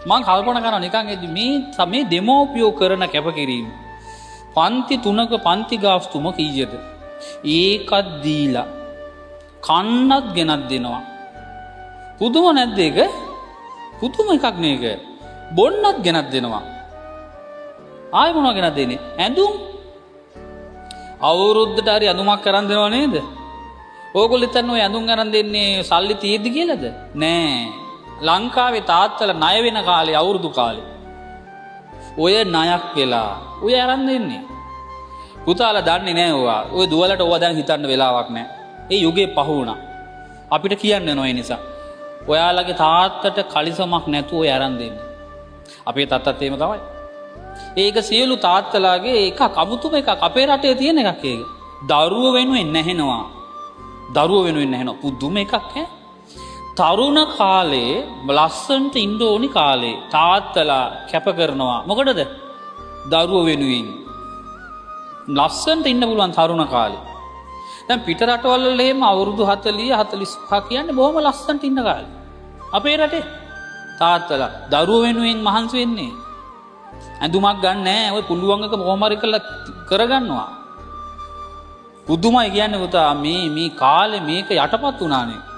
මං කල්පනා කරනවා නිකන් එදි මේ දෙමෝපියෝ කරන කැපකිරීම. පන්ති 3ක පන්ති ගාස්තුම කීයද? ඒකක් දීලා කන්නත් ගෙනත් දෙනවා. පුදුම නැද්ද ඒක? පුදුම එකක් නේක. බොන්නත් ගෙනත් දෙනවා. ආයෙ මොනවද ගෙනත් දෙන්නේ? ඇඳුම්. අවුරුද්දට හරි ඇඳුමක් කරන් දෙනව නේද? ඕගොල්ලෝ හිතන්නේ ඔය ඇඳුම් ගන්න දෙන්නේ සල්ලි තියෙද්දි කියලාද? නෑ. ලංකාවේ තාත්තලා ණය වෙන කාලේ අවුරුදු කාලේ ඔය ණයක් වෙලා ඔය අරන් දෙන්නේ. පුතාලා දන්නේ නෑ ඔයා. ඔය දුවලට ඕවා දැන් හිතන්න වෙලාවක් නෑ. ඒ යුගේ පහ වුණා. අපිට කියන්න නෝ ඒ නිසා. ඔයාලගේ තාත්තට කලිසමක් නැතුව ඔය අරන් දෙන්නේ. අපේ තාත්තත් එහෙම තමයි. ඒක සියලු තාත්තලාගේ එකක් අමුතුම එකක්. අපේ රටේ තියෙන එකක් ඒක. දරුව වෙනුවෙන් නැහෙනවා. දරුව වෙනුවෙන් නැහෙනවා. පුදුම එකක් ඈ. තරුණ කාලේ ලස්සන්ට ඉන්න ඕනි කාලේ තාත්තලා කැප කරනවා. මොකටද? දරුව වෙනුවෙන්. ලස්සන්ට ඉන්න පුළුවන් තරුණ කාලේ. දැන් පිට රටවල් වල එහෙම අවුරුදු 40 45 කියන්නේ බොහොම ලස්සන්ට ඉන්න කාලේ. අපේ රටේ තාත්තලා දරුව වෙනුවෙන් මහන්සි වෙන්නේ. ඇඳුමක් ගන්න නැහැ. ඔය පුළුවන් එක කොහොම හරි කරගන්නවා. පුදුමයි කියන්නේ පුතා මේ කාලේ මේක යටපත් වුණානේ.